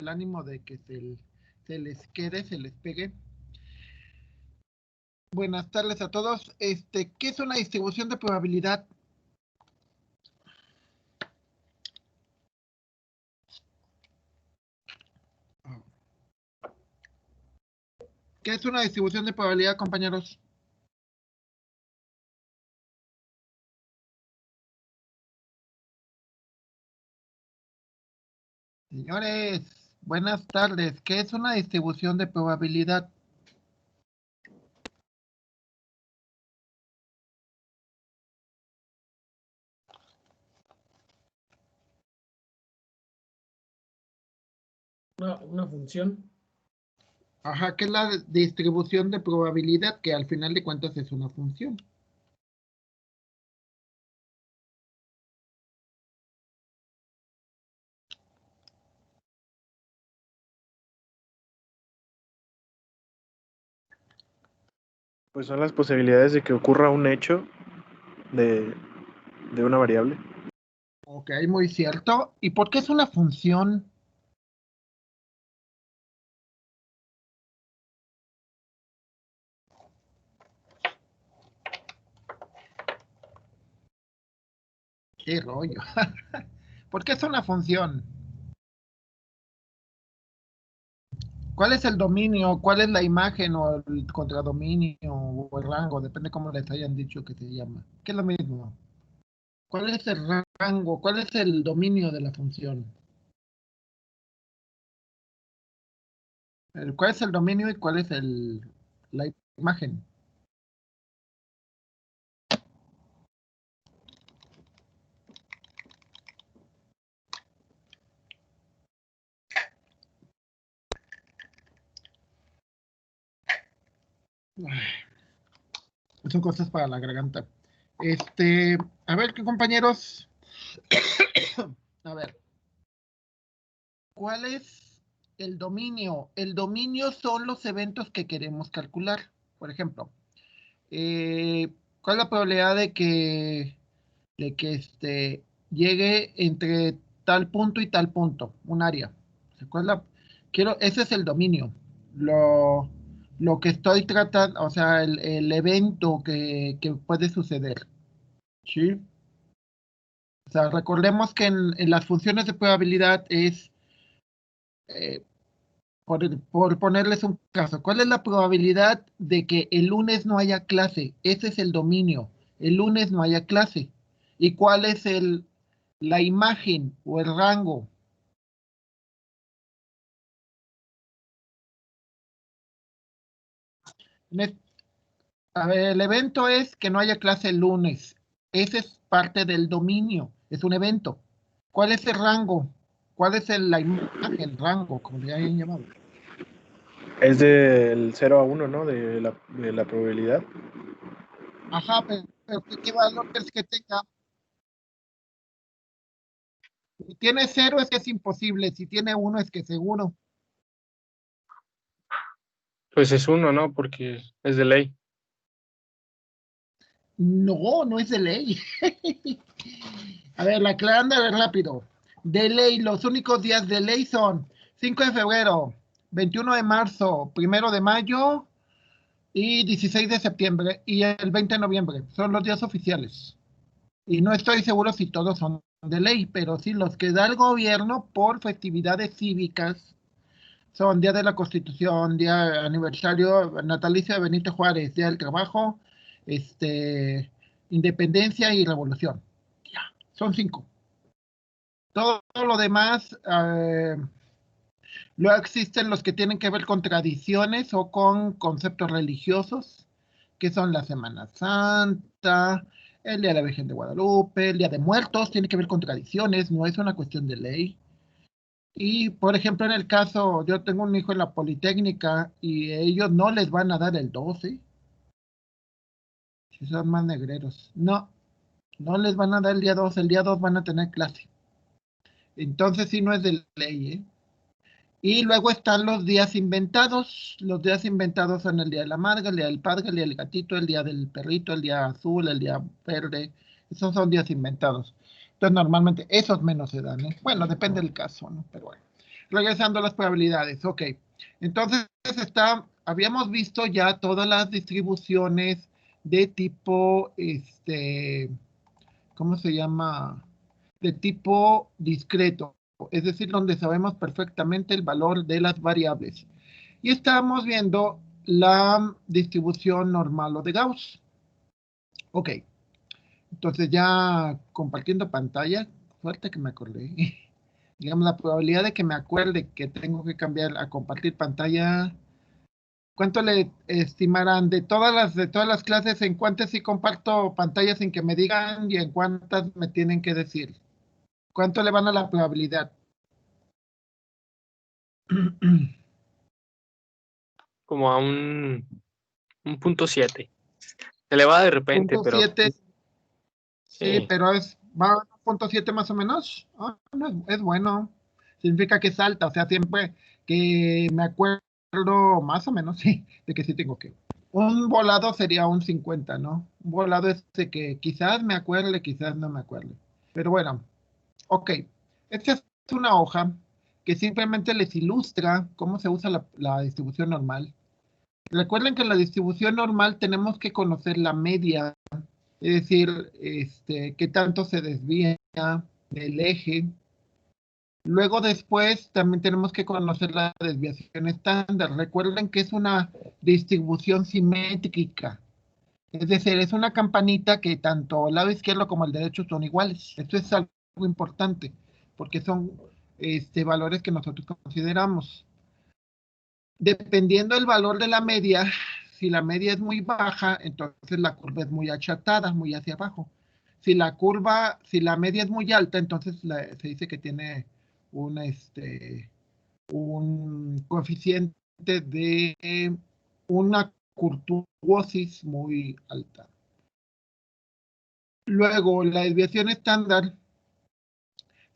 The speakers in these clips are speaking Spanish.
el ánimo de que se les quede, se les pegue. Buenas tardes a todos. ¿Qué es una distribución de probabilidad? ¿Qué es una distribución de probabilidad, compañeros? Señores, buenas tardes. ¿Qué es una distribución de probabilidad? Una función. Ajá, ¿qué es la distribución de probabilidad? Que al final de cuentas es una función. Pues son las posibilidades de que ocurra un hecho de una variable. Ok, muy cierto. ¿Y por qué es una función? Qué rollo. ¿Por qué es una función? ¿Cuál es el dominio? ¿Cuál es la imagen o el contradominio o el rango? Depende cómo les hayan dicho que se llama. ¿Qué es lo mismo? ¿Cuál es el rango? ¿Cuál es el dominio de la función? ¿Cuál es el dominio y cuál es la imagen? Son cosas para la garganta. A ver, ¿qué compañeros? A ver. ¿Cuál es el dominio? El dominio son los eventos que queremos calcular. Por ejemplo, ¿cuál es la probabilidad de que llegue entre tal punto y tal punto? Un área. Ese es el dominio. Lo que estoy tratando, o sea, el evento que puede suceder. ¿Sí? O sea, recordemos que en las funciones de probabilidad es, por ponerles un caso, ¿cuál es la probabilidad de que el lunes no haya clase? Ese es el dominio. El lunes no haya clase. ¿Y cuál es la imagen o el rango? A ver, el evento es que no haya clase el lunes. Ese es parte del dominio. Es un evento. ¿Cuál es el rango? ¿Cuál es la imagen, el rango, como le hayan llamado? Es del 0 a 1, ¿no? De la probabilidad. Ajá, pero ¿qué valor es que tenga? Si tiene 0 es que es imposible. Si tiene 1 es que seguro. Pues es 1, ¿no? Porque es de ley. No, no es de ley. A ver, la aclarando rápido. De ley, los únicos días de ley son 5 de febrero, 21 de marzo, 1 de mayo y 16 de septiembre y el 20 de noviembre. Son los días oficiales. Y no estoy seguro si todos son de ley, pero sí los que da el gobierno por festividades cívicas son Día de la Constitución, Día Aniversario Natalicio de Benito Juárez, Día del Trabajo, Independencia y Revolución. Ya, son 5. Todo lo demás, luego existen los que tienen que ver con tradiciones o con conceptos religiosos, que son la Semana Santa, el Día de la Virgen de Guadalupe, el Día de Muertos, tiene que ver con tradiciones, no es una cuestión de ley. Y, por ejemplo, en el caso, yo tengo un hijo en la Politécnica y ellos no les van a dar el 12, si son más negreros. No, no les van a dar el día 2, el día 2 van a tener clase. Entonces, sí, no es de ley, ¿eh? Y luego están los días inventados. Los días inventados son el día de la madre, el día del padre, el día del gatito, el día del perrito, el día azul, el día verde. Esos son días inventados. Entonces, normalmente esos menos se dan, ¿eh? Bueno, depende del caso, ¿no? Pero bueno. regresando a las probabilidades, ok. Entonces, habíamos visto ya todas las distribuciones de tipo, ¿cómo se llama? De tipo discreto, es decir, donde sabemos perfectamente el valor de las variables. Y estamos viendo la distribución normal o de Gauss. Ok, entonces ya compartiendo pantalla, suerte que me acordé. Digamos, la probabilidad de que me acuerde que tengo que cambiar a compartir pantalla, ¿cuánto le estimarán de todas las clases, en cuántas sí comparto pantallas sin que me digan y en cuántas me tienen que decir? ¿Cuánto le van a la probabilidad? Como a un 0.7. Se le va de repente, Punto pero 7, sí, sí. pero va a 0.7 más o menos. Ah, no, es bueno. Significa que es alta, o sea, siempre que me acuerdo más o menos, sí, de que sí tengo que. Un volado sería un 50, ¿no? Un volado es de que quizás me acuerde, quizás no me acuerde. Pero bueno, ok. Esta es una hoja que simplemente les ilustra cómo se usa la distribución normal. Recuerden que en la distribución normal tenemos que conocer la media, es decir, qué tanto se desvía del eje. Luego después también tenemos que conocer la desviación estándar. Recuerden que es una distribución simétrica. Es decir, es una campanita que tanto el lado izquierdo como el derecho son iguales. Esto es algo importante porque son valores que nosotros consideramos. Dependiendo del valor de la media, si la media es muy baja, entonces la curva es muy achatada, muy hacia abajo. Si la media es muy alta, entonces se dice que tiene un coeficiente de una curtuosis muy alta. Luego, la desviación estándar.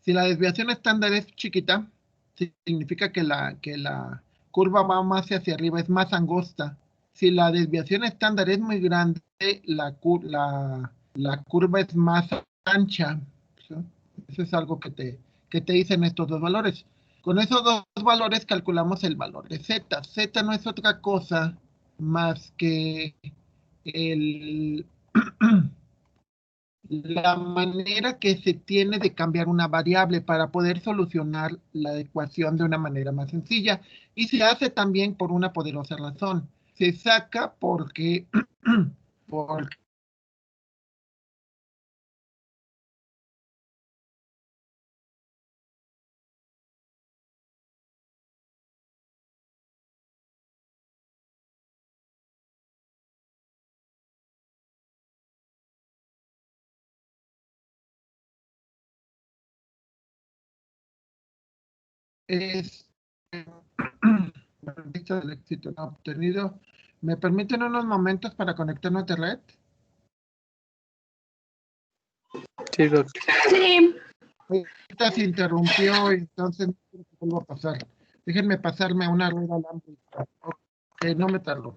Si la desviación estándar es chiquita, significa que la curva va más hacia arriba, es más angosta. Si la desviación estándar es muy grande, la curva es más ancha. ¿Sí? Eso es algo que te dicen estos dos valores. Con esos dos valores calculamos el valor de Z. Z no es otra cosa más que el la manera que se tiene de cambiar una variable para poder solucionar la ecuación de una manera más sencilla. Y se hace también por una poderosa razón. Se saca porque, porque es el éxito no obtenido. ¿Me permiten unos momentos para conectarme a Internet? Sí, doctor. Sí. Ahorita se interrumpió, entonces no sé qué vuelva a pasar. Déjenme pasarme a una rueda alámbrica. Ok, no me tardo.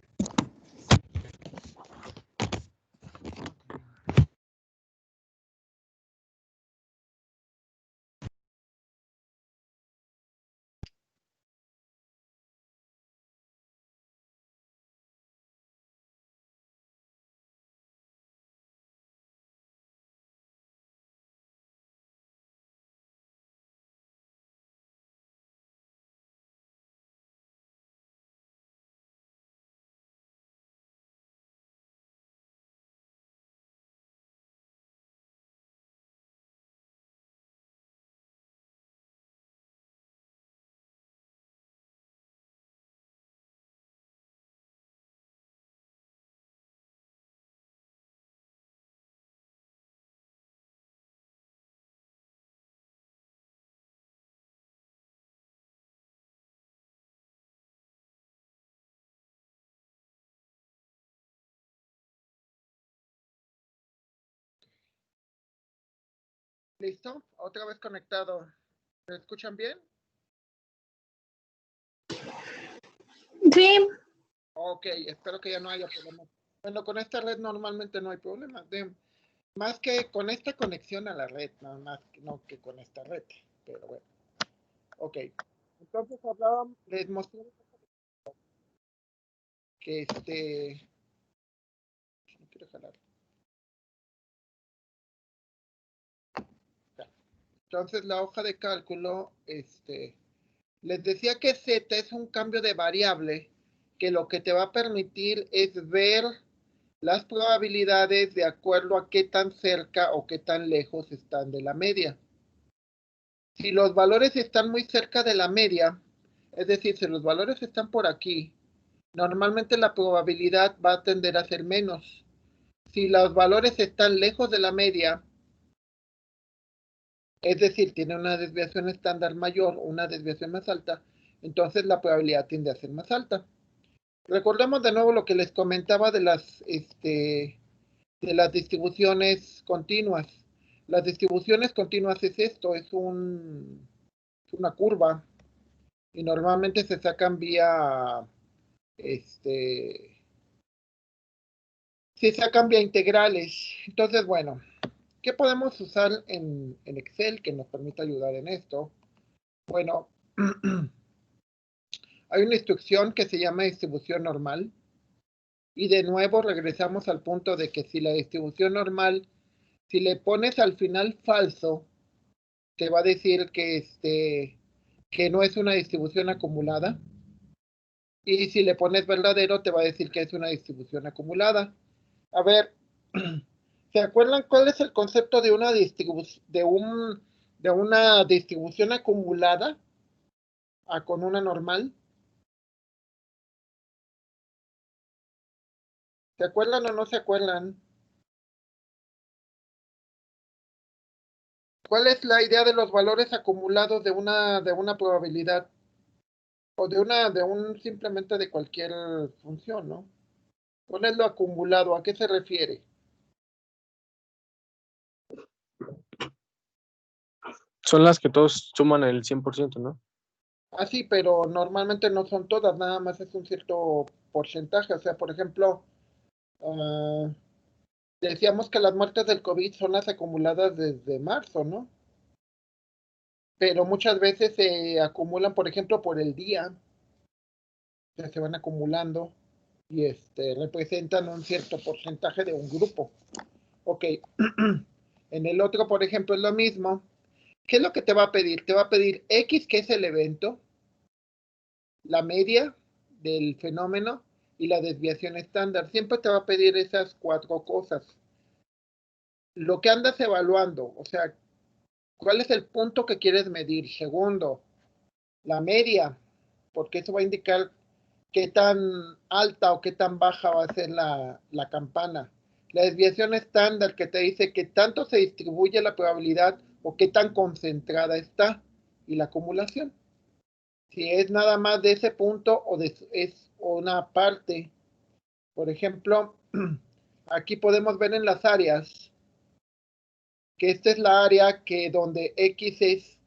¿Listo? Otra vez conectado. ¿Me escuchan bien? Sí. Ok, espero que ya no haya problemas. Bueno, con esta red normalmente no hay problemas. Más que con esta conexión a la red, nada más no que con esta red. Pero bueno, ok. Entonces les mostré que no quiero jalar. Entonces la hoja de cálculo, les decía que Z es un cambio de variable que lo que te va a permitir es ver las probabilidades de acuerdo a qué tan cerca o qué tan lejos están de la media. Si los valores están muy cerca de la media, es decir, si los valores están por aquí, normalmente la probabilidad va a tender a ser menos. Si los valores están lejos de la media, es decir, tiene una desviación estándar mayor o una desviación más alta, entonces la probabilidad tiende a ser más alta. Recordemos de nuevo lo que les comentaba de las distribuciones continuas. Las distribuciones continuas es esto, es una curva y normalmente se sacan vía, se sacan vía integrales. Entonces, bueno, ¿qué podemos usar en Excel que nos permita ayudar en esto? Bueno, hay una instrucción que se llama distribución normal. Y de nuevo regresamos al punto de que si la distribución normal, si le pones al final falso, te va a decir que no es una distribución acumulada. Y si le pones verdadero, te va a decir que es una distribución acumulada. A ver, ¿se acuerdan cuál es el concepto de una distribución acumulada con una normal? ¿Se acuerdan o no se acuerdan? ¿Cuál es la idea de los valores acumulados de una probabilidad? O simplemente de cualquier función, ¿no? ¿Cuál es lo acumulado? ¿A qué se refiere? Son las que todos suman el 100%, ¿no? Ah, sí, pero normalmente no son todas, nada más es un cierto porcentaje. O sea, por ejemplo, ah, decíamos que las muertes del COVID son las acumuladas desde marzo, ¿no? Pero muchas veces se acumulan, por ejemplo, por el día. O sea, se van acumulando y representan un cierto porcentaje de un grupo. Ok. En el otro, por ejemplo, es lo mismo. ¿Qué es lo que te va a pedir? Te va a pedir X, que es el evento, la media del fenómeno y la desviación estándar. Siempre te va a pedir esas 4 cosas. Lo que andas evaluando, o sea, ¿cuál es el punto que quieres medir? Segundo, la media, porque eso va a indicar qué tan alta o qué tan baja va a ser la campana. La desviación estándar, que te dice qué tanto se distribuye la probabilidad o qué tan concentrada está. Y la acumulación, si es nada más de ese punto o es una parte. Por ejemplo, aquí podemos ver en las áreas que esta es la área que donde X es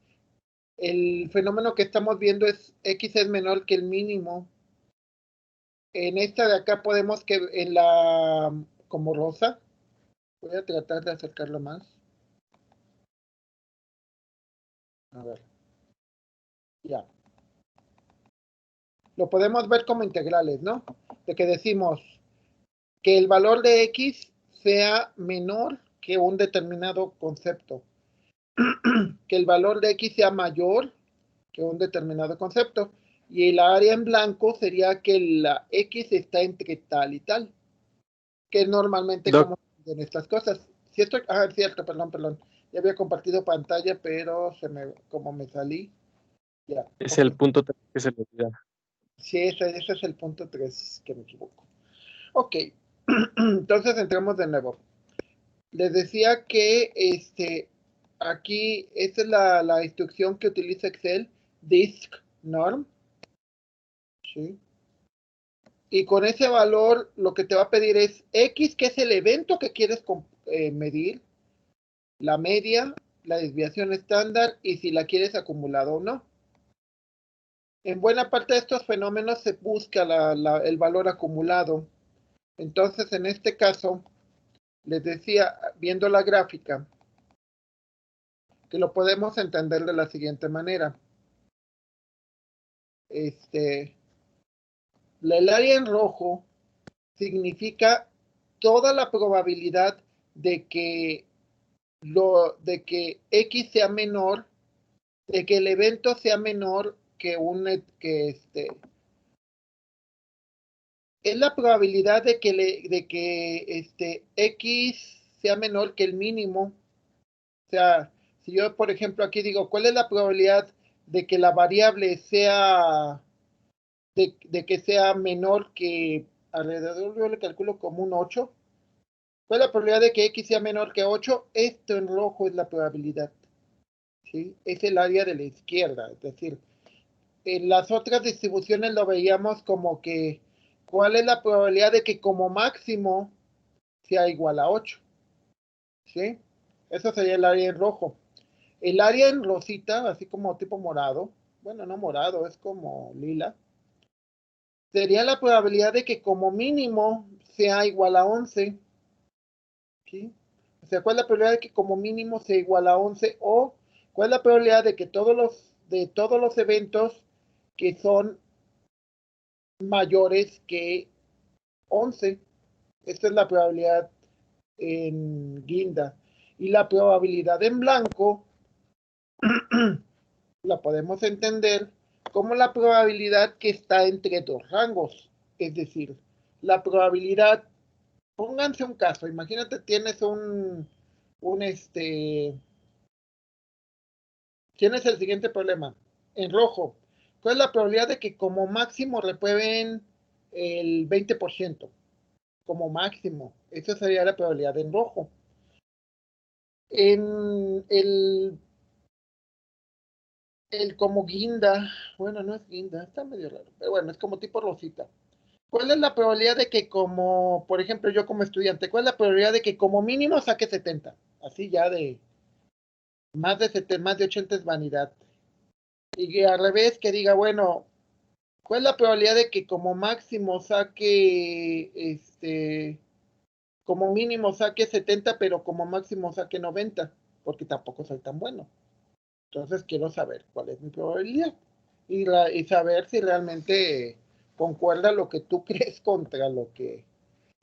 el fenómeno que estamos viendo, es X es menor que el mínimo. En esta de acá podemos que en la como rosa, voy a tratar de acercarlo más. A ver, ya. Lo podemos ver como integrales, ¿no? De que decimos que el valor de X sea menor que un determinado concepto. Que el valor de X sea mayor que un determinado concepto. Y el área en blanco sería que la X está entre tal y tal. Que es normalmente Doc, como en estas cosas. Si esto, es cierto, perdón. Ya había compartido pantalla, pero como me salí. Ya, es ok. el punto 3 que se le olvida. Sí, ese es el punto 3 que me equivoco. Ok, entonces entramos de nuevo. Les decía que aquí, esta es la instrucción que utiliza Excel, disk norm, ¿sí? Y con ese valor lo que te va a pedir es X, que es el evento que quieres medir, la media, la desviación estándar y si la quieres acumulada o no. En buena parte de estos fenómenos se busca el valor acumulado. Entonces, en este caso, les decía, viendo la gráfica, que lo podemos entender de la siguiente manera. el área en rojo significa toda la probabilidad de que X sea menor, de que el evento sea menor que es la probabilidad de que X sea menor que el mínimo. O sea, si yo, por ejemplo, aquí digo, ¿cuál es la probabilidad de que la variable sea, de que sea menor que alrededor, yo le calculo como un 8? ¿Cuál es la probabilidad de que X sea menor que 8? Esto en rojo es la probabilidad, ¿sí? Es el área de la izquierda, es decir, en las otras distribuciones lo veíamos como que, ¿cuál es la probabilidad de que como máximo sea igual a 8? ¿Sí? Eso sería el área en rojo. El área en rosita, así como tipo morado, bueno, no morado, es como lila, sería la probabilidad de que como mínimo sea igual a 11. ¿Sí? O sea, ¿cuál es la probabilidad de que como mínimo sea igual a 11? O ¿cuál es la probabilidad de que todos los eventos que son mayores que 11? Esta es la probabilidad en guinda. Y la probabilidad en blanco la podemos entender como la probabilidad que está entre dos rangos. Es decir, la probabilidad, pónganse un caso, imagínate tienes tienes el siguiente problema. En rojo, ¿cuál es la probabilidad de que como máximo reprueben el 20%? Como máximo. Esa sería la probabilidad en rojo. En el como guinda, bueno, no es guinda, está medio raro, pero bueno, es como tipo rosita. ¿Cuál es la probabilidad de que como, por ejemplo, yo como estudiante, cuál es la probabilidad de que como mínimo saque 70? Así ya de más de 80 es vanidad. Y que al revés, que diga, bueno, ¿cuál es la probabilidad de que como máximo saque, como mínimo saque 70, pero como máximo saque 90? Porque tampoco soy tan bueno. Entonces quiero saber cuál es mi probabilidad y saber si realmente concuerda lo que tú crees contra lo que...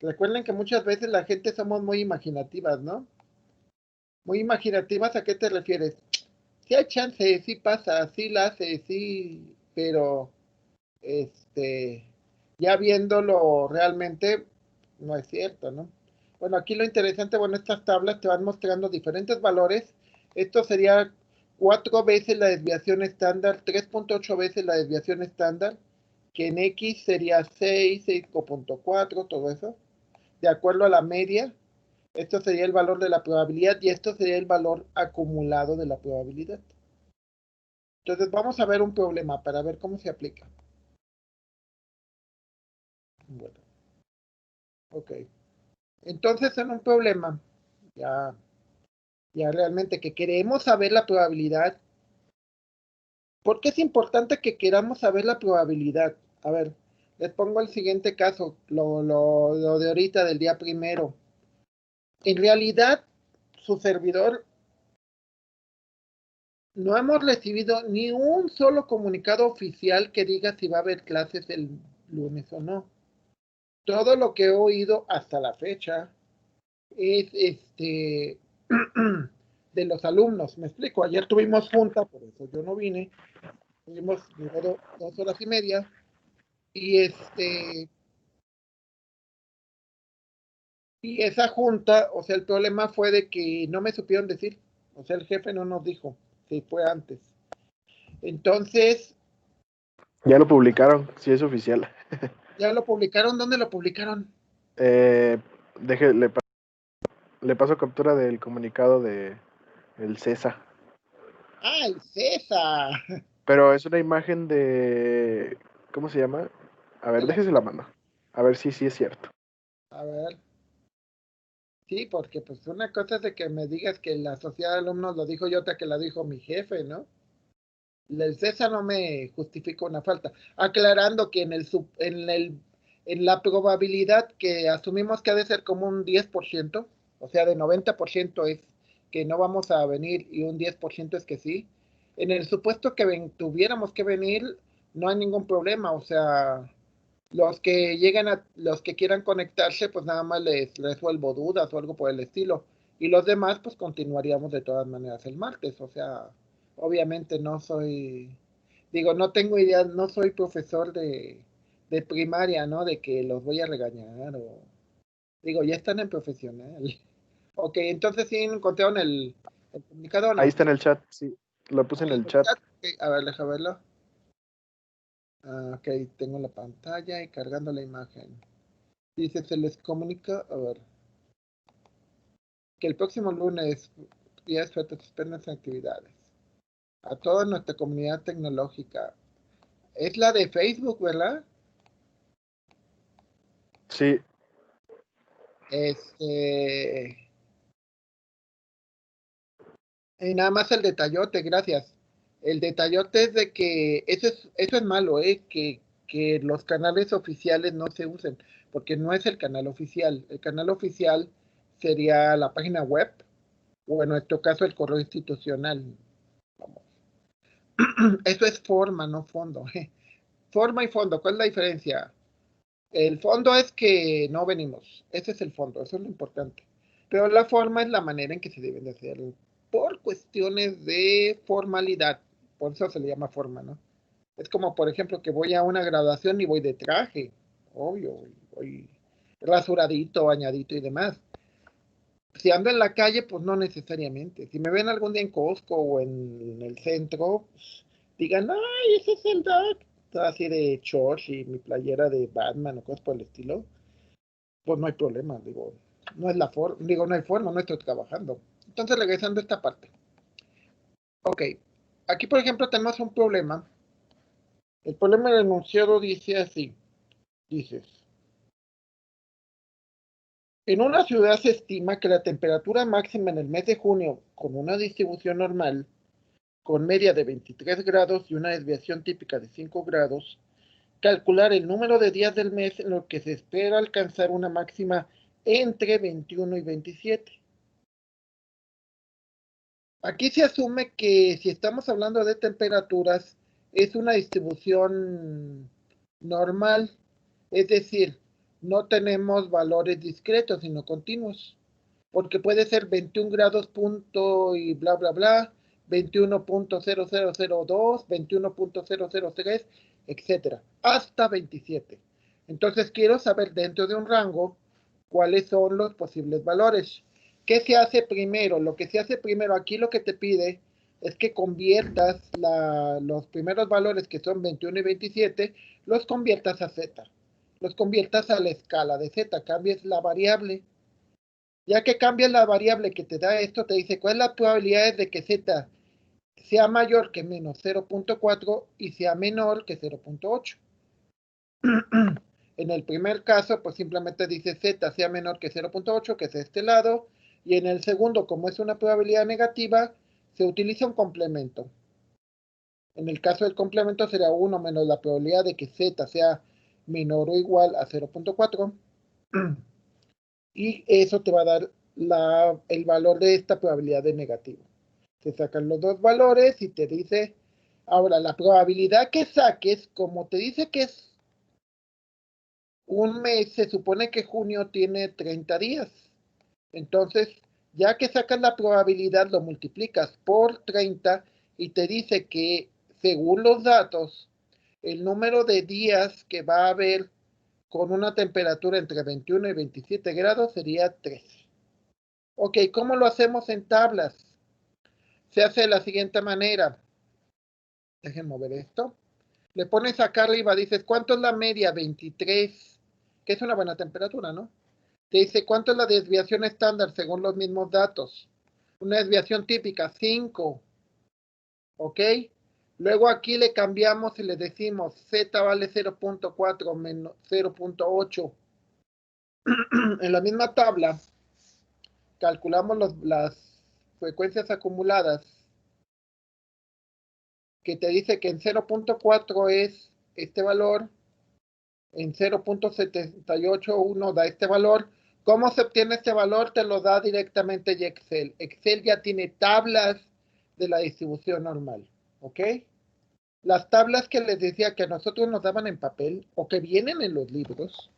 Recuerden que muchas veces la gente somos muy imaginativas, ¿no? Muy imaginativas, ¿a qué te refieres? Sí hay chance, sí pasa, sí la hace, sí, pero este, ya viéndolo realmente no es cierto, ¿no? Bueno, aquí lo interesante, bueno, estas tablas te van mostrando diferentes valores. Esto sería 4 veces la desviación estándar, 3.8 veces la desviación estándar, que en X sería 6, 6.4, todo eso. De acuerdo a la media, esto sería el valor de la probabilidad y esto sería el valor acumulado de la probabilidad. Entonces vamos a ver un problema para ver cómo se aplica. Bueno, ok. Entonces en un problema, ya, ya realmente que queremos saber la probabilidad. ¿Por qué es importante que queramos saber la probabilidad? A ver, les pongo el siguiente caso, lo de ahorita del día primero. En realidad, su servidor no hemos recibido ni un solo comunicado oficial que diga si va a haber clases el lunes o no. Todo lo que he oído hasta la fecha es de los alumnos. Me explico, ayer tuvimos junta, por eso yo no vine. Tuvimos 2 horas y media y y esa junta, o sea, el problema fue de que no me supieron decir, o sea, el jefe no nos dijo que fue antes. Entonces, Ya lo publicaron, sí es oficial. ¿ya lo publicaron? ¿Dónde lo publicaron? Eh, deje, le paso captura del comunicado de el CESA. ¡Ah, el César! Pero es una imagen de, ¿cómo se llama? A ver, déjese la mano. A ver si sí es cierto. A ver, sí, porque pues una cosa es de que me digas que la sociedad de alumnos lo dijo y otra que la dijo mi jefe, ¿no? El César no me justifica una falta. Aclarando que en la probabilidad que asumimos que ha de ser como un 10%, o sea, de 90% es que no vamos a venir y un 10% es que sí. En el supuesto que tuviéramos que venir, no hay ningún problema, o sea, los que quieran conectarse, pues nada más les resuelvo dudas o algo por el estilo. Y los demás, pues continuaríamos de todas maneras el martes. O sea, obviamente no tengo idea, no soy profesor de primaria, ¿no? De que los voy a regañar o, ya están en profesional. Ok, entonces sí encontraron el comunicado, Ahí ¿no? está en el chat, sí. Lo puse en Ok, el chat. a ver, déjame verlo. Ok, tengo la pantalla y cargando la imagen. Dice, se les comunica, a ver, que el próximo lunes, días se suspenden actividades. A toda nuestra comunidad tecnológica. Es la de Facebook, ¿verdad? Sí, Y nada más el detallote, gracias. El detallote es de que eso es malo, que los canales oficiales no se usen, porque no es el canal oficial. El canal oficial sería la página web, o en nuestro caso el correo institucional. Vamos. Eso es forma, no fondo. Forma y fondo, ¿cuál es la diferencia? El fondo es que no venimos, ese es el fondo, eso es lo importante. Pero la forma es la manera en que se deben de hacer por cuestiones de formalidad, por eso se le llama forma, ¿no? Es como, por ejemplo, que voy a una graduación y voy de traje, obvio, voy rasuradito, bañadito y demás. Si ando en la calle, pues no necesariamente. Si me ven algún día en Costco o en el centro, pues, digan, ay, ese es el Doc. Así de shorts y mi playera de Batman o cosas por el estilo, pues no hay problema, no es la forma, no hay forma, no estoy trabajando. Entonces, regresando a esta parte. Ok, aquí por ejemplo tenemos un problema. El problema del enunciado dice así, dices, en una ciudad se estima que la temperatura máxima en el mes de junio, con una distribución normal, con media de 23 grados y una desviación típica de 5 grados, calcular el número de días del mes en lo que se espera alcanzar una máxima entre 21 y 27. Aquí se asume que si estamos hablando de temperaturas, es una distribución normal, es decir, no tenemos valores discretos, sino continuos, porque puede ser 21 grados punto y bla, bla, bla, 21.0002, 21.003, etcétera, hasta 27. Entonces quiero saber dentro de un rango cuáles son los posibles valores. ¿Qué se hace primero? Lo que se hace primero, aquí lo que te pide es que conviertas los primeros valores que son 21 y 27, los conviertas a Z. Los conviertas a la escala de Z, cambies la variable. Ya que cambias la variable que te da esto, te dice cuál es la probabilidad de que Z sea mayor que menos 0.4 y sea menor que 0.8. En el primer caso, pues simplemente dice Z sea menor que 0.8, que es este lado, y en el segundo, como es una probabilidad negativa, se utiliza un complemento. En el caso del complemento sería 1 menos la probabilidad de que Z sea menor o igual a 0.4, y eso te va a dar el valor de esta probabilidad de negativo. Se sacan los dos valores y te dice, ahora la probabilidad que saques, como te dice que es un mes, se supone que junio tiene 30 días. Entonces, ya que sacas la probabilidad, lo multiplicas por 30 y te dice que, según los datos, el número de días que va a haber con una temperatura entre 21 y 27 grados sería 3. Ok, ¿cómo lo hacemos en tablas? Se hace de la siguiente manera. Dejen mover esto. Le pones acá arriba, dices, ¿cuánto es la media? 23, que es una buena temperatura, ¿no? Te dice, ¿cuánto es la desviación estándar según los mismos datos? Una desviación típica, 5, ¿ok? Luego aquí le cambiamos y le decimos, Z vale 0.4 menos 0.8. En la misma tabla, calculamos las frecuencias acumuladas, que te dice que en 0.4 es este valor, en 0.781 da este valor. ¿Cómo se obtiene este valor? Te lo da directamente ya Excel. Excel ya tiene tablas de la distribución normal, ¿ok? Las tablas que les decía que a nosotros nos daban en papel o que vienen en los libros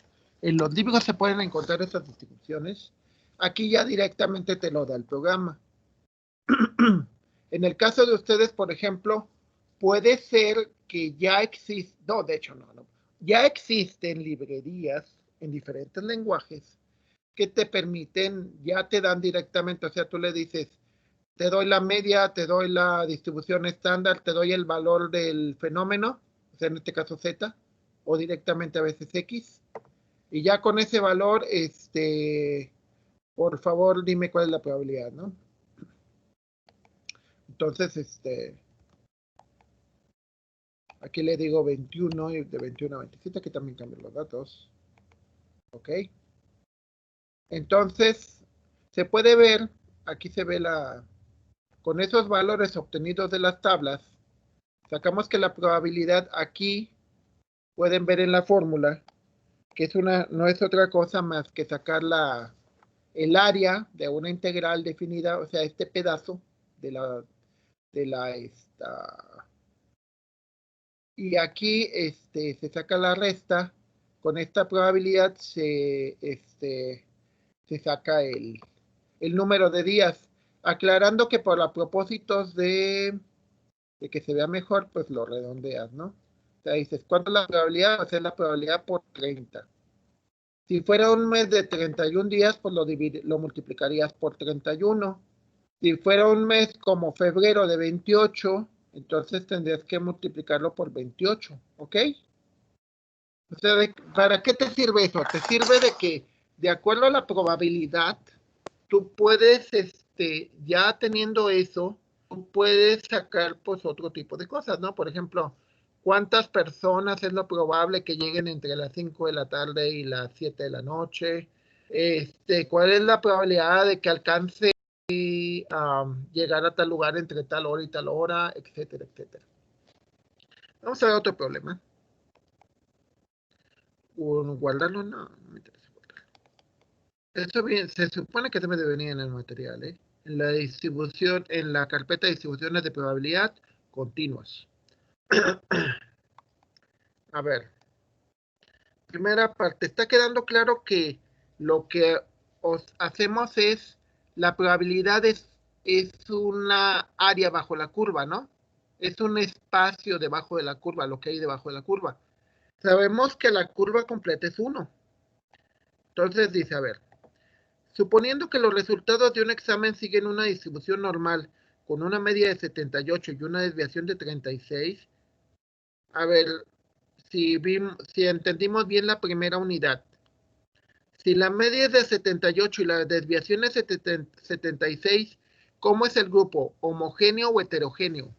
se pueden encontrar esas distribuciones. Aquí ya directamente te lo da el programa. En el caso de ustedes, por ejemplo, puede ser que ya existe, no, de hecho no, ya existen librerías en diferentes lenguajes que te permiten, ya te dan directamente, o sea, tú le dices, te doy la media, te doy la distribución estándar, te doy el valor del fenómeno, o sea, en este caso Z, o directamente a veces X, y ya con ese valor, por favor, dime cuál es la probabilidad, ¿no? Entonces, aquí le digo 21 y de 21 a 27, aquí también cambian los datos, ¿ok? Entonces, se puede ver, aquí se ve con esos valores obtenidos de las tablas, sacamos que la probabilidad aquí, pueden ver en la fórmula, que no es otra cosa más que sacar el área de una integral definida, o sea, este pedazo de y aquí se saca la resta, con esta probabilidad se saca el número de días, aclarando que por los propósitos de que se vea mejor, pues lo redondeas, ¿no? O sea, dices, ¿cuánto es la probabilidad? Pues es la probabilidad por 30. Si fuera un mes de 31 días, pues lo multiplicarías por 31. Si fuera un mes como febrero de 28, entonces tendrías que multiplicarlo por 28, ¿ok? O sea, ¿para qué te sirve eso? Te sirve de que, de acuerdo a la probabilidad, tú puedes, ya teniendo eso, tú puedes sacar, pues, otro tipo de cosas, ¿no? Por ejemplo, ¿cuántas personas es lo probable que lleguen entre las 5 de la tarde y las 7 de la noche? ¿Cuál es la probabilidad de que alcance llegar a tal lugar entre tal hora y tal hora, etcétera, etcétera? Vamos a ver otro problema. Guardarlo, no me interesa guardarlo. Esto bien, se supone que debe de venir en el material, ¿eh? En la distribución, en la carpeta de distribuciones de probabilidad continuas. A ver, primera parte, está quedando claro que lo que hacemos es, la probabilidad es una área bajo la curva, ¿no? Es un espacio debajo de la curva, lo que hay debajo de la curva. Sabemos que la curva completa es 1. Entonces dice, a ver, suponiendo que los resultados de un examen siguen una distribución normal con una media de 78 y una desviación de 36, a ver, si entendimos bien la primera unidad, si la media es de 78 y la desviación es de 76, ¿cómo es el grupo? ¿Homogéneo o heterogéneo?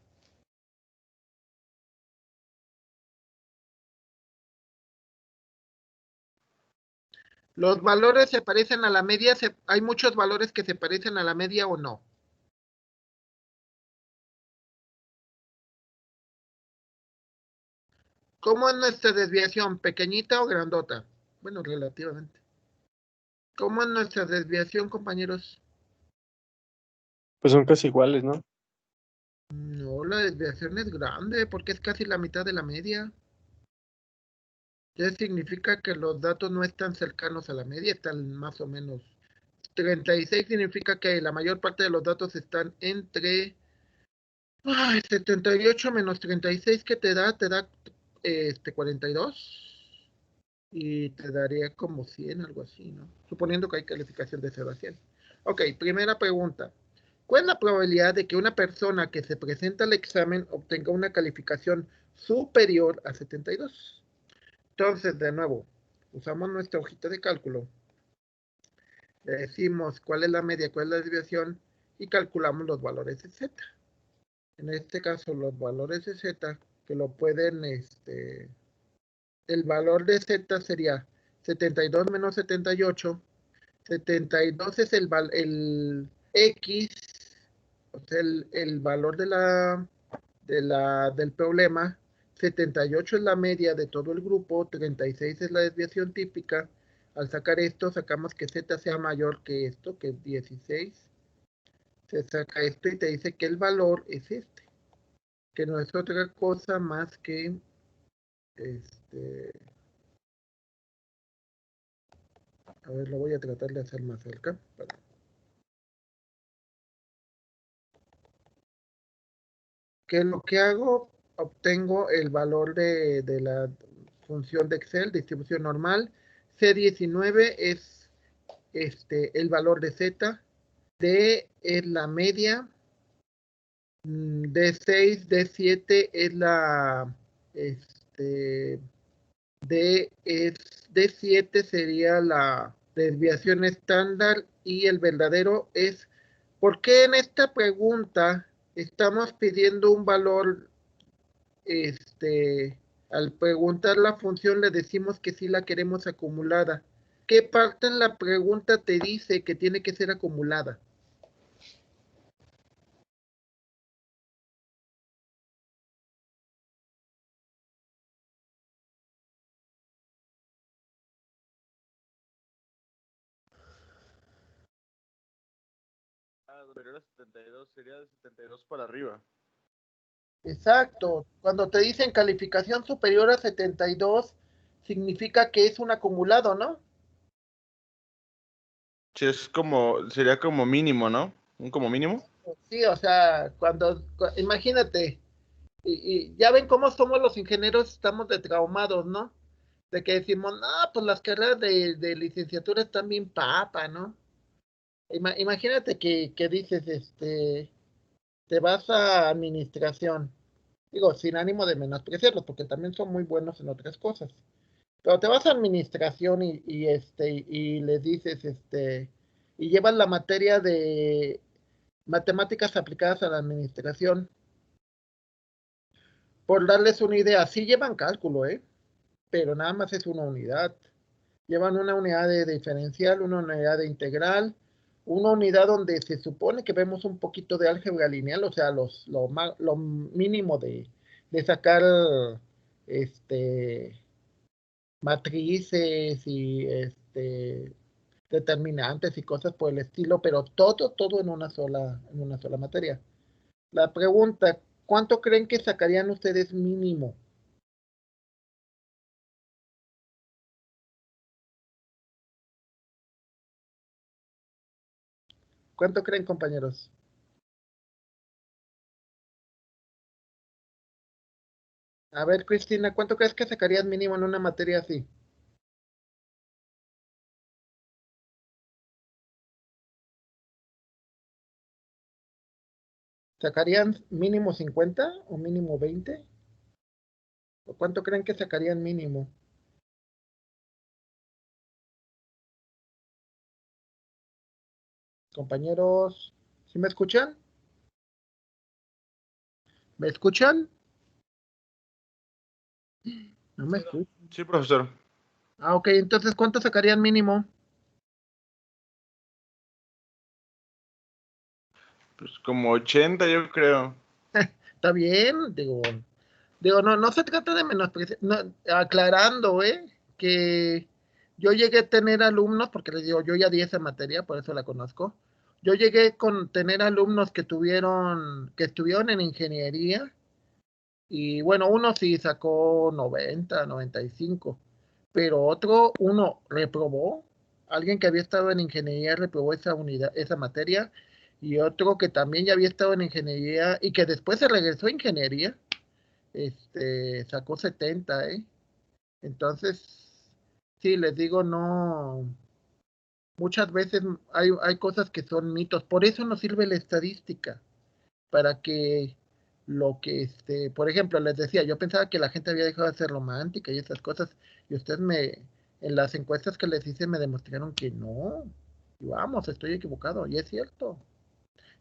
¿Los valores se parecen a la media? ¿Hay muchos valores que se parecen a la media o no? ¿Cómo es nuestra desviación? ¿Pequeñita o grandota? Bueno, relativamente. ¿Cómo es nuestra desviación, compañeros? Pues son casi iguales, ¿no? No, la desviación es grande porque es casi la mitad de la media. Ya significa que los datos no están cercanos a la media, están más o menos. 36 significa que la mayor parte de los datos están entre 78 menos 36, ¿qué te da? Te da 42 y te daría como 100, algo así, ¿no? Suponiendo que hay calificación de 0 a 100. Ok, primera pregunta. ¿Cuál es la probabilidad de que una persona que se presenta al examen obtenga una calificación superior a 72? Entonces, de nuevo, usamos nuestra hojita de cálculo. Le decimos cuál es la media, cuál es la desviación y calculamos los valores de Z. En este caso, los valores de Z, que lo pueden, el valor de Z sería 72 menos 78. 72 es el X, o sea, el valor del problema. 78 es la media de todo el grupo, 36 es la desviación típica. Al sacar esto, sacamos que Z sea mayor que esto, que es 16. Se saca esto y te dice que el valor es este. que no es otra cosa más que a ver, lo voy a tratar de hacer más cerca. Que lo que hago, obtengo el valor de la función de Excel, distribución normal. C19 es el valor de Z. D es la media. D6, D7 es la, D7 sería la desviación estándar y el verdadero es, ¿por qué en esta pregunta estamos pidiendo un valor, al preguntar la función le decimos que sí la queremos acumulada? ¿Qué parte en la pregunta te dice que tiene que ser acumulada? Superior a 72 sería de 72 para arriba. Exacto. Cuando te dicen calificación superior a 72, significa que es un acumulado, ¿no? Sí, sería como mínimo, ¿no? Un como mínimo. Sí, o sea, imagínate, y ya ven cómo somos los ingenieros, estamos de traumados, ¿no? De que decimos, no, pues las carreras de licenciatura están bien papa, ¿no? Imagínate que dices, te vas a administración, digo, sin ánimo de menospreciarlos, porque también son muy buenos en otras cosas. Pero te vas a administración y les dices, y llevas la materia de matemáticas aplicadas a la administración. Por darles una idea, sí llevan cálculo, pero nada más es una unidad. Llevan una unidad de diferencial, una unidad de integral, una unidad donde se supone que vemos un poquito de álgebra lineal, o sea, lo mínimo de sacar este, matrices y determinantes y cosas por el estilo, pero todo en una sola materia. La pregunta, ¿cuánto creen que sacarían ustedes mínimo? ¿Cuánto creen, compañeros? A ver, Cristina, ¿cuánto crees que sacarías mínimo en una materia así? ¿Sacarían mínimo 50 o mínimo 20? ¿O cuánto creen que sacarían mínimo? Compañeros, ¿sí me escuchan? ¿Me escuchan? No me escuchan. Sí, profesor. Ah, ok, entonces, ¿cuánto sacarían mínimo? Pues como 80, yo creo. Está bien, digo, no se trata de menospreciar, no, aclarando, que yo llegué a tener alumnos, porque les digo, yo ya di esa materia, por eso la conozco. Yo llegué con tener alumnos que estuvieron en ingeniería, y bueno, uno sí sacó 90, 95, pero uno reprobó, alguien que había estado en ingeniería reprobó esa unidad, esa materia, y otro que también ya había estado en ingeniería y que después se regresó a ingeniería, sacó 70, ¿eh? Entonces, sí, les digo, no, muchas veces hay cosas que son mitos, por eso nos sirve la estadística, para que por ejemplo, les decía, yo pensaba que la gente había dejado de ser romántica y esas cosas, y ustedes en las encuestas que les hice me demostraron que no, y vamos, estoy equivocado, y es cierto.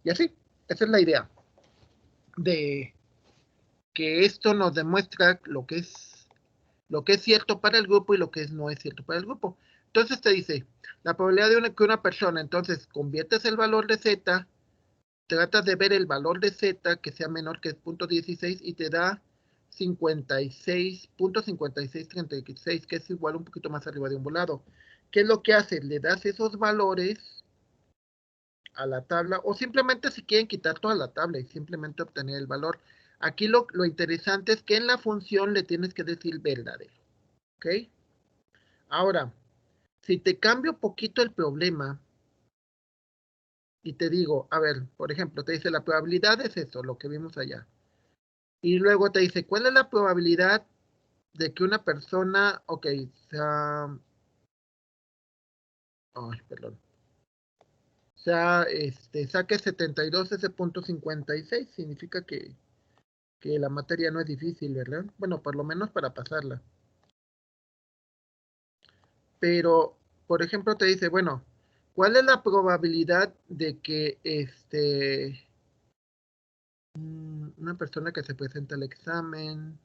Y así, esa es la idea, de que esto nos demuestra lo que es cierto para el grupo y lo que no es cierto para el grupo. Entonces te dice, la probabilidad de que una persona, entonces conviertes el valor de Z, tratas de ver el valor de Z que sea menor que 0.16 y te da 56.5636, que es igual un poquito más arriba de un volado. ¿Qué es lo que hace? Le das esos valores a la tabla, o simplemente si quieren quitar toda la tabla y simplemente obtener el valor, Aquí lo interesante es que en la función le tienes que decir verdadero. ¿Ok? Ahora, si te cambio poquito el problema y te digo, a ver, por ejemplo, te dice la probabilidad es eso, lo que vimos allá. Y luego te dice, ¿cuál es la probabilidad de que una persona, ok, sea, ay, perdón, sea, saque 72 ese punto 56? Significa que la materia no es difícil, ¿verdad? Bueno, por lo menos para pasarla. Pero, por ejemplo, te dice, bueno, ¿cuál es la probabilidad de que una persona que se presenta al examen?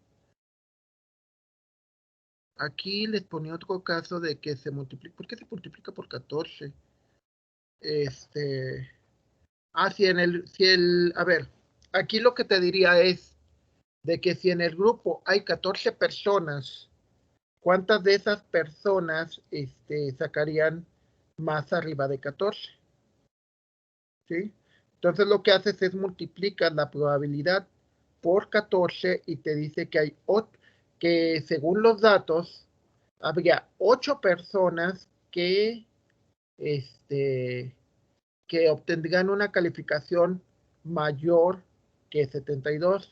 Aquí les ponía otro caso de que se multiplica. ¿Por qué se multiplica por 14? A ver, aquí lo que te diría es de que si en el grupo hay 14 personas, ¿cuántas de esas personas sacarían más arriba de 14? ¿Sí? Entonces lo que haces es multiplicas la probabilidad por 14 y te dice que que según los datos habría 8 personas este, que obtendrían una calificación mayor que 72.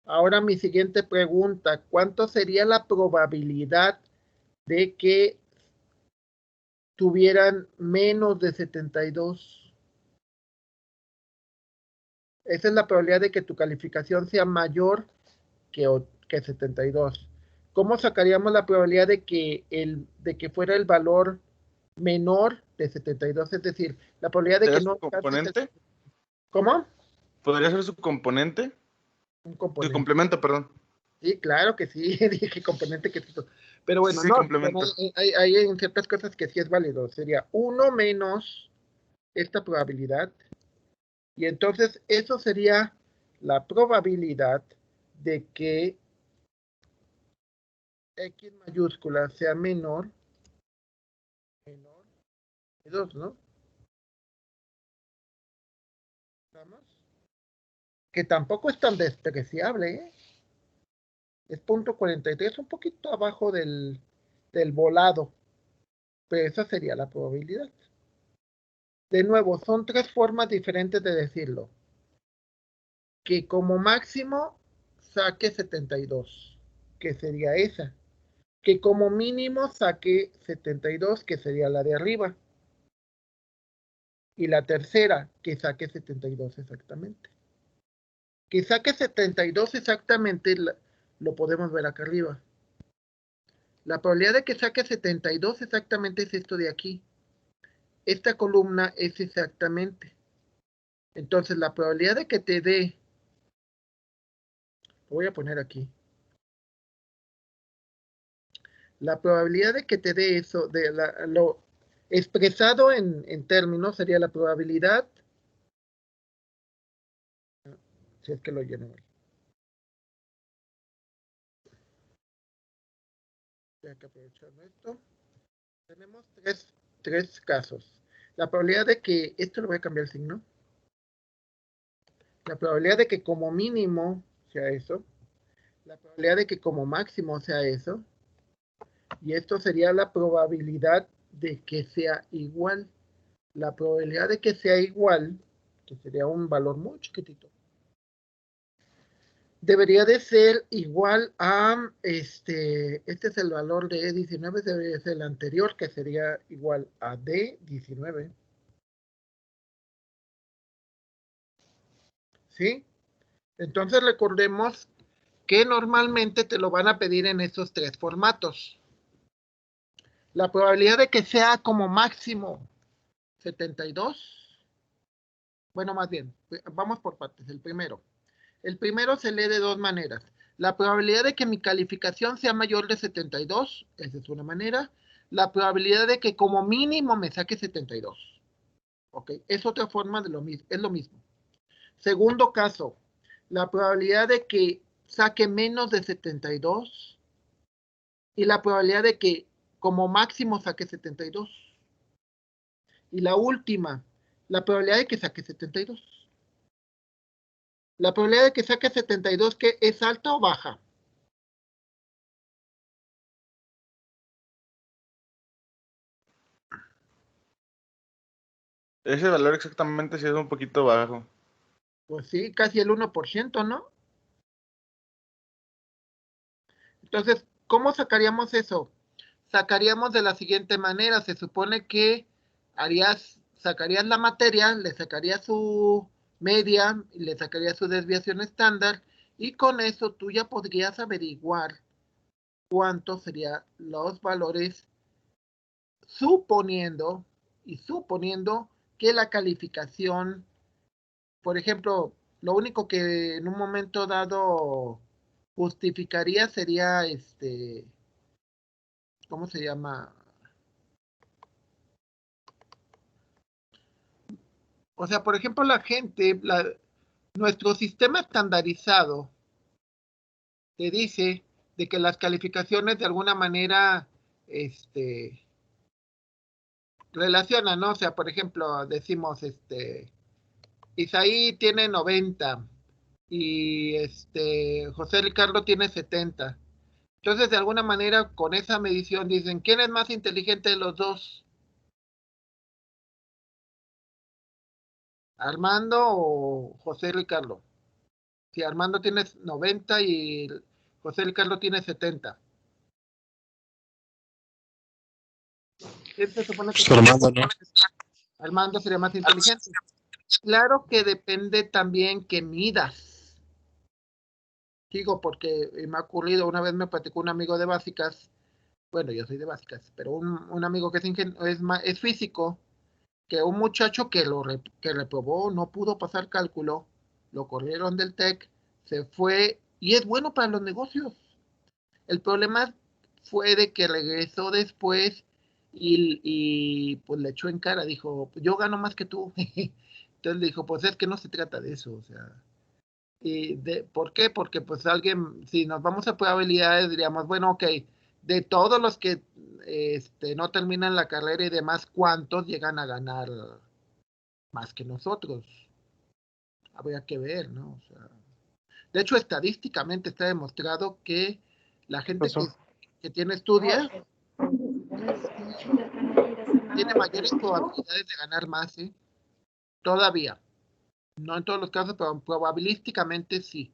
Ahora mi siguiente pregunta, ¿cuánto sería la probabilidad de que tuvieran menos de 72? Esa es la probabilidad de que tu calificación sea mayor que 72. ¿Cómo sacaríamos la probabilidad de que fuera el valor menor de 72? Es decir, la probabilidad de ¿Sería que su no alcances componente? ¿Cómo? ¿Podría ser su componente? Un De componente. complemento, perdón. Sí, claro que sí, dije componente que sí. Pero Sí, bueno, sí, no, bueno, complemento. hay en ciertas cosas que sí es válido. Sería 1 menos esta probabilidad. Y entonces eso sería la probabilidad de que X mayúscula sea menor que 2, ¿no? ¿Estamos? Que tampoco es tan despreciable, ¿eh? Es 0.43, un poquito abajo del volado. Pero esa sería la probabilidad. De nuevo, son 3 formas diferentes de decirlo. Que como máximo saque 72, que sería esa. Que como mínimo saque 72, que sería la de arriba. Y la tercera, que saque 72 exactamente. Que saque 72 exactamente lo podemos ver acá arriba. La probabilidad de que saque 72 exactamente es esto de aquí. Esta columna es exactamente. Entonces la probabilidad de que te dé, lo voy a poner aquí. La probabilidad de que te dé eso, lo expresado en términos, sería la probabilidad, si es que lo lleno ahí. Tengo que aprovechar esto. Tenemos tres casos. La probabilidad de que, esto lo voy a cambiar el signo. La probabilidad de que como mínimo sea eso. La probabilidad de que como máximo sea eso. Y esto sería la probabilidad de que sea igual. La probabilidad de que sea igual, que sería un valor muy chiquitito, debería de ser igual a, este es el valor de E19, debería ser el anterior, que sería igual a D19. ¿Sí? Entonces recordemos que normalmente te lo van a pedir en estos 3 formatos. La probabilidad de que sea como máximo 72. Bueno, más bien, vamos por partes. El primero se lee de 2 maneras. La probabilidad de que mi calificación sea mayor de 72, esa es una manera. La probabilidad de que como mínimo me saque 72. ¿Ok? Es otra forma de lo mismo, es lo mismo. Segundo caso, la probabilidad de que saque menos de 72 y la probabilidad de que como máximo saque 72. Y la última, la probabilidad de que saque 72. La probabilidad de que saque 72, ¿qué es alta o baja? Ese valor exactamente sí es un poquito bajo. Pues sí, casi el 1%, ¿no? Entonces, ¿cómo sacaríamos eso? Sacaríamos de la siguiente manera. Se supone que sacarías la materia, le sacarías su media, le sacarías su desviación estándar, y con eso tú ya podrías averiguar cuántos serían los valores, suponiendo que la calificación, por ejemplo, lo único que en un momento dado justificaría sería ¿cómo se llama? O sea, por ejemplo, nuestro sistema estandarizado te dice de que las calificaciones de alguna manera relacionan, ¿no? O sea, por ejemplo, decimos, Isaí tiene 90 y José Ricardo tiene 70. Entonces, de alguna manera, con esa medición dicen, ¿quién es más inteligente de los dos? ¿Armando o José Ricardo? Si Armando tiene 90 y José Ricardo tiene 70. ¿Quién se supone que Pues Armando, ¿no? Armando sería más inteligente? Claro que depende también que midas. Digo, porque me ha ocurrido, una vez me platicó un amigo de básicas, bueno, yo soy de básicas, pero un amigo que es físico, que un muchacho que reprobó, no pudo pasar cálculo, lo corrieron del TEC, se fue, y es bueno para los negocios. El problema fue de que regresó después y pues le echó en cara, dijo, yo gano más que tú. Entonces le dijo, pues es que no se trata de eso, o sea. ¿Por qué? Porque pues alguien, si nos vamos a probabilidades, diríamos, bueno, ok, de todos los que no terminan la carrera y demás, ¿cuántos llegan a ganar más que nosotros? Habría que ver, ¿no? O sea, de hecho, estadísticamente está demostrado que la gente Pasó. que tiene estudios tiene mayores probabilidades de ganar más, ¿eh? Todavía. No en todos los casos, pero probabilísticamente sí.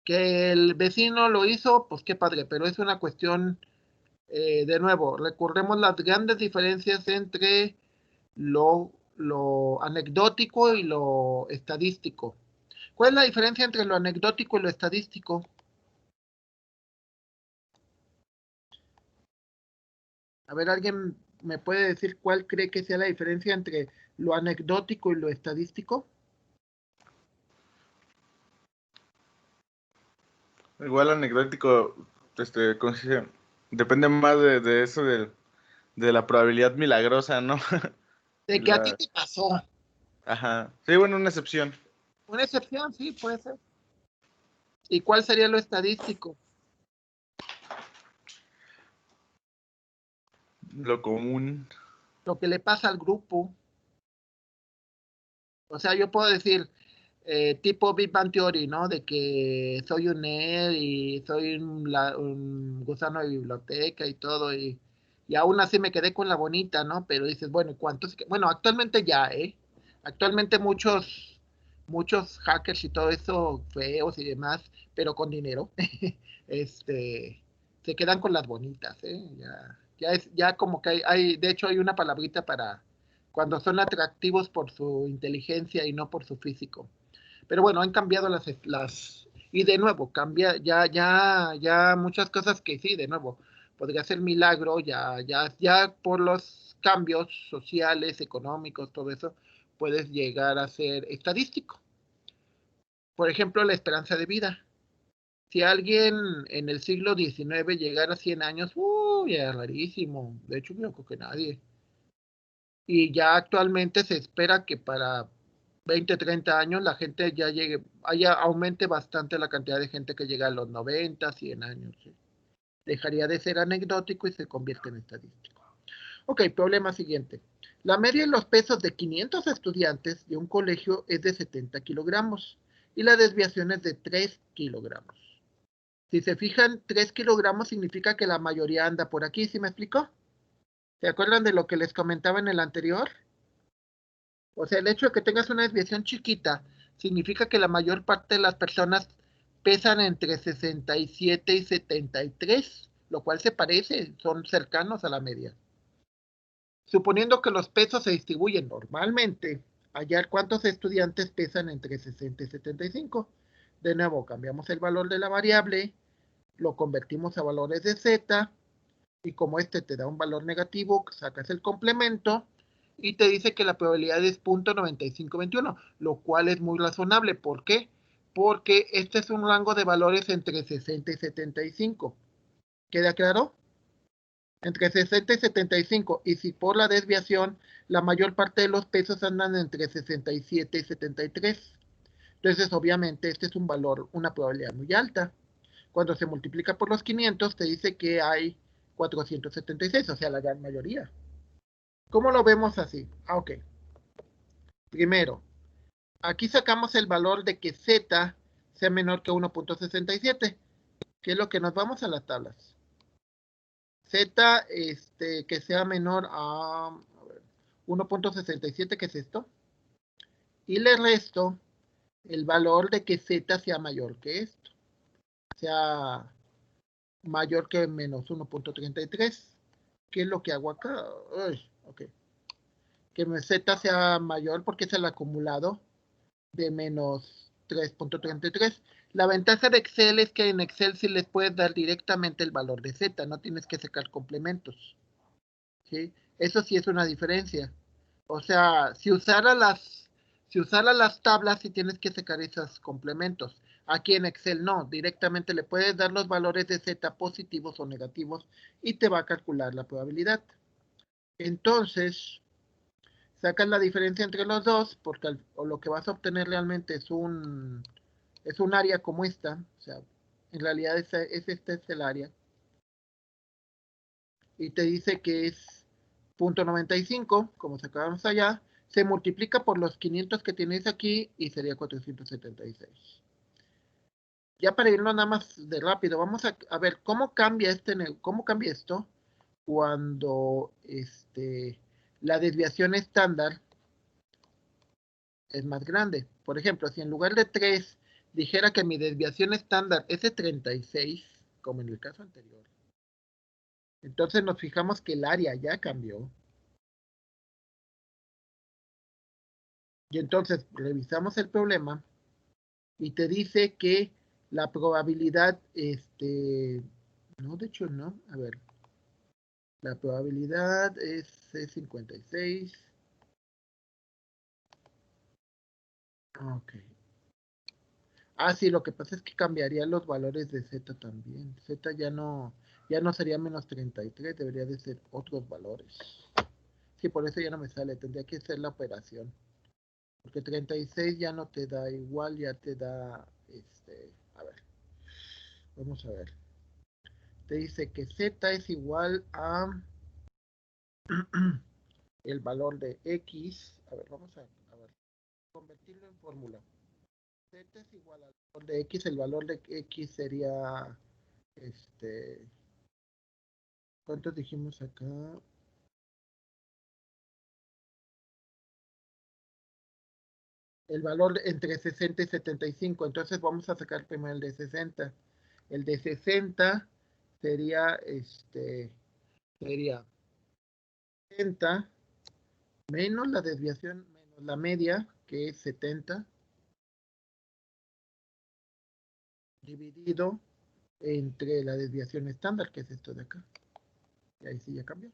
Que el vecino lo hizo, pues qué padre, pero es una cuestión, de nuevo, recordemos las grandes diferencias entre lo anecdótico y lo estadístico. ¿Cuál es la diferencia entre lo anecdótico y lo estadístico? A ver, ¿alguien me puede decir cuál cree que sea la diferencia entre lo anecdótico y lo estadístico? Igual anecdótico, depende más de eso de la probabilidad milagrosa, ¿no? De que a ti La, te pasó. ajá. Sí, bueno, una excepción. Una excepción, sí, puede ser. ¿Y cuál sería lo estadístico? Lo común. Lo que le pasa al grupo. O sea, yo puedo decir, tipo Big Bang Theory, ¿no? De que soy un nerd y soy un gusano de biblioteca y todo, y aún así me quedé con la bonita, ¿no? Pero dices, bueno, ¿cuántos? Bueno, actualmente ya, ¿eh? Actualmente muchos hackers y todo eso, feos y demás, pero con dinero, este, se quedan con las bonitas, ¿eh? Ya como que de hecho hay una palabrita para cuando son atractivos por su inteligencia y no por su físico. Pero bueno, han cambiado y de nuevo, cambia ya muchas cosas que sí, de nuevo, podría ser milagro, ya por los cambios sociales, económicos, todo eso, puedes llegar a ser estadístico. Por ejemplo, la esperanza de vida. Si alguien en el siglo XIX llegara a 100 años, ya es rarísimo. De hecho, no creo que nadie. Y ya actualmente se espera que para 20, 30 años la gente ya aumente bastante la cantidad de gente que llega a los 90, 100 años. ¿Sí? Dejaría de ser anecdótico y se convierte en estadístico. Ok, problema siguiente. La media de los pesos de 500 estudiantes de un colegio es de 70 kilogramos. y la desviación es de 3 kilogramos. Si se fijan, 3 kilogramos significa que la mayoría anda por aquí, ¿sí me explico? ¿Se acuerdan de lo que les comentaba en el anterior? O sea, el hecho de que tengas una desviación chiquita significa que la mayor parte de las personas pesan entre 67 y 73, lo cual se parece, son cercanos a la media. Suponiendo que los pesos se distribuyen normalmente, hallar cuántos estudiantes pesan entre 60 y 75. De nuevo, cambiamos el valor de la variable, lo convertimos a valores de z, y como este te da un valor negativo, sacas el complemento, y te dice que la probabilidad es 0.9521, lo cual es muy razonable. ¿Por qué? Porque este es un rango de valores entre 60 y 75. ¿Queda claro? Entre 60 y 75, y si por la desviación, la mayor parte de los pesos andan entre 67 y 73. Entonces, obviamente, este es un valor, una probabilidad muy alta. Cuando se multiplica por los 500, te dice que hay 476, o sea, la gran mayoría. ¿Cómo lo vemos así? Ok. Primero, aquí sacamos el valor de que z sea menor que 1.67, que es lo que nos vamos a las tablas. Z, que sea menor a 1.67, ¿qué es esto? Y le resto el valor de que z sea mayor que esto. Sea mayor que menos 1.33. ¿Qué es lo que hago acá? Uy, ok. Que z sea mayor porque es el acumulado de menos 3.33. La ventaja de Excel es que en Excel sí les puedes dar directamente el valor de z, no tienes que sacar complementos. ¿Sí? Eso sí es una diferencia. O sea, si usara las tablas, sí tienes que sacar esos complementos. Aquí en Excel no, directamente le puedes dar los valores de z positivos o negativos y te va a calcular la probabilidad. Entonces, sacas la diferencia entre los dos, porque lo que vas a obtener realmente es un área como esta. O sea, en realidad este es el área. Y te dice que es 0.95, como sacábamos allá, se multiplica por los 500 que tienes aquí y sería 476. Ya para irnos nada más de rápido, vamos a ver cómo cambia esto cuando la desviación estándar es más grande. Por ejemplo, si en lugar de 3 dijera que mi desviación estándar es de 36, como en el caso anterior, entonces nos fijamos que el área ya cambió. Y entonces revisamos el problema y te dice que la probabilidad, no, de hecho no, a ver, la probabilidad es 56. Ok. Ah, sí, lo que pasa es que cambiaría los valores de z también. Z ya no sería menos 33, debería de ser otros valores. Sí, por eso ya no me sale, tendría que ser la operación. Porque 36 ya no te da igual, ya te da, a ver, vamos a ver. Te dice que z es igual a el valor de x. A ver, vamos a ver, convertirlo en fórmula. Z es igual al valor de x, el valor de x sería, ¿cuántos dijimos acá? El valor entre 60 y 75, entonces vamos a sacar primero el de 60. El de 60 sería, sería 60 menos la desviación, menos la media, que es 70, dividido entre la desviación estándar, que es esto de acá. Y ahí sí ya cambió.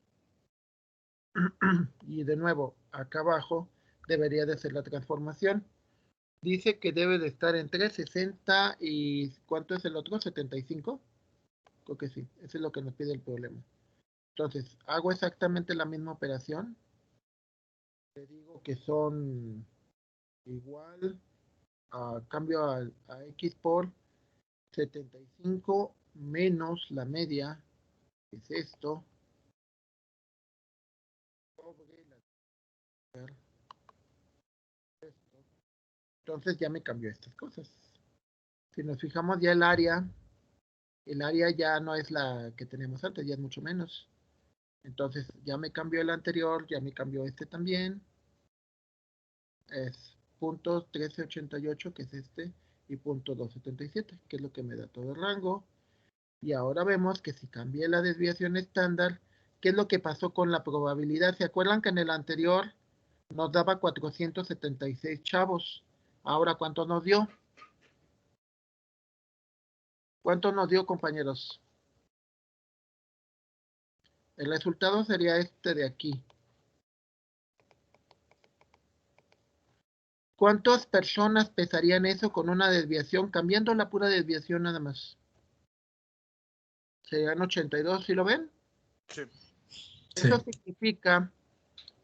Y de nuevo, acá abajo debería de ser la transformación. Dice que debe de estar entre 60 y... ¿cuánto es el otro? ¿75? Creo que sí, eso es lo que nos pide el problema. Entonces, hago exactamente la misma operación. Le digo que son igual a cambio a x por 75 menos la media, que es esto, sobre la... Entonces ya me cambió estas cosas. Si nos fijamos ya el área ya no es la que teníamos antes, ya es mucho menos. Entonces ya me cambió el anterior, ya me cambió este también. Es punto 1388, que es este, y punto 277, que es lo que me da todo el rango. Y ahora vemos que si cambié la desviación estándar, ¿qué es lo que pasó con la probabilidad? ¿Se acuerdan que en el anterior nos daba 476 chavos? Ahora, ¿cuánto nos dio? ¿Cuánto nos dio, compañeros? El resultado sería este de aquí. ¿Cuántas personas pesarían eso con una desviación? Cambiando la pura desviación nada más. Serían 82, ¿sí lo ven? Sí. Eso significa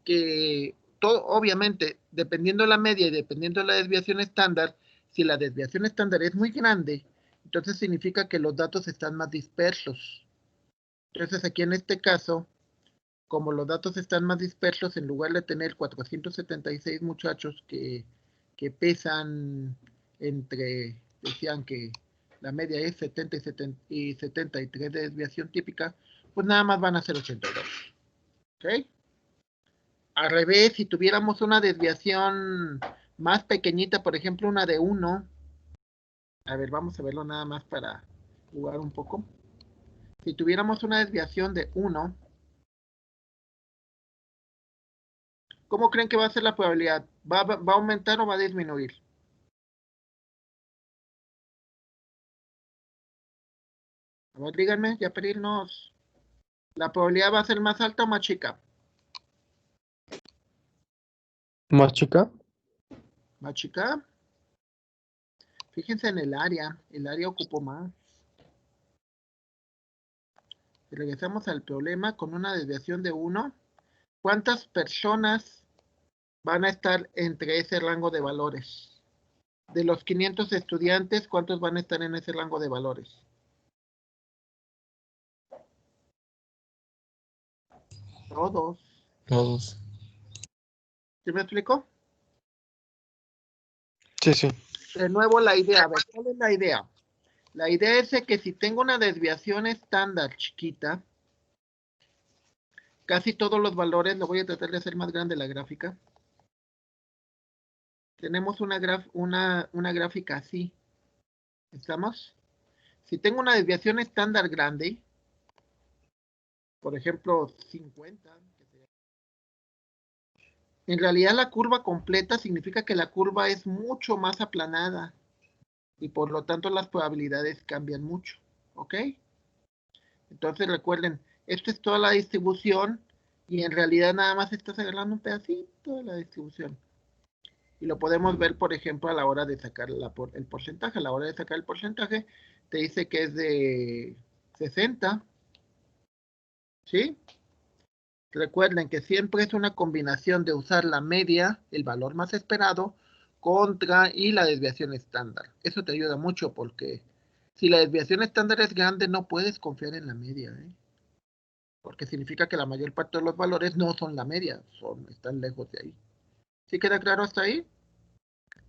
que todo, obviamente, dependiendo de la media y dependiendo de la desviación estándar, si la desviación estándar es muy grande, entonces significa que los datos están más dispersos. Entonces aquí en este caso, como los datos están más dispersos, en lugar de tener 476 muchachos que pesan entre, decían que la media es 70 y 73 de desviación típica, pues nada más van a ser 82. ¿Ok? Al revés, si tuviéramos una desviación más pequeñita, por ejemplo una de 1, a ver, vamos a verlo nada más para jugar un poco. Si tuviéramos una desviación de 1, ¿cómo creen que va a ser la probabilidad? ¿Va a aumentar o va a disminuir? A ver, díganme, ya para irnos. ¿La probabilidad va a ser más alta o más chica? ¿Más chica? Más chica. Fíjense en el área ocupó más. Si regresamos al problema con una desviación de 1, ¿cuántas personas van a estar entre ese rango de valores? De los 500 estudiantes, ¿cuántos van a estar en ese rango de valores? Todos. Todos. ¿Sí me explico? Sí, sí. De nuevo la idea, a ver, ¿cuál es la idea? La idea es de que si tengo una desviación estándar chiquita, casi todos los valores, lo voy a tratar de hacer más grande la gráfica. Tenemos una gráfica así. ¿Estamos? Si tengo una desviación estándar grande, por ejemplo 50, en realidad la curva completa significa que la curva es mucho más aplanada y por lo tanto las probabilidades cambian mucho. ¿Ok? Entonces recuerden, esto es toda la distribución y en realidad nada más estás agarrando un pedacito de la distribución. Y lo podemos ver, por ejemplo, a la hora de sacar el porcentaje. A la hora de sacar el porcentaje, te dice que es de 60. ¿Sí? Recuerden que siempre es una combinación de usar la media, el valor más esperado, contra y la desviación estándar. Eso te ayuda mucho porque si la desviación estándar es grande, no puedes confiar en la media, ¿eh? Porque significa que la mayor parte de los valores no son la media, están lejos de ahí. ¿Sí queda claro hasta ahí?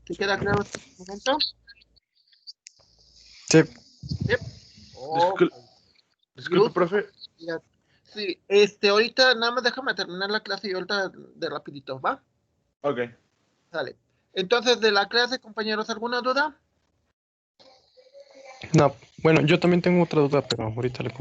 ¿Sí queda claro hasta este momento? Sí. Yep. Disculpe, profe. Sí, ahorita nada más déjame terminar la clase y ahorita de rapidito, ¿va? Ok. Sale. Entonces, de la clase, compañeros, ¿alguna duda? No, bueno, yo también tengo otra duda, pero ahorita le comento.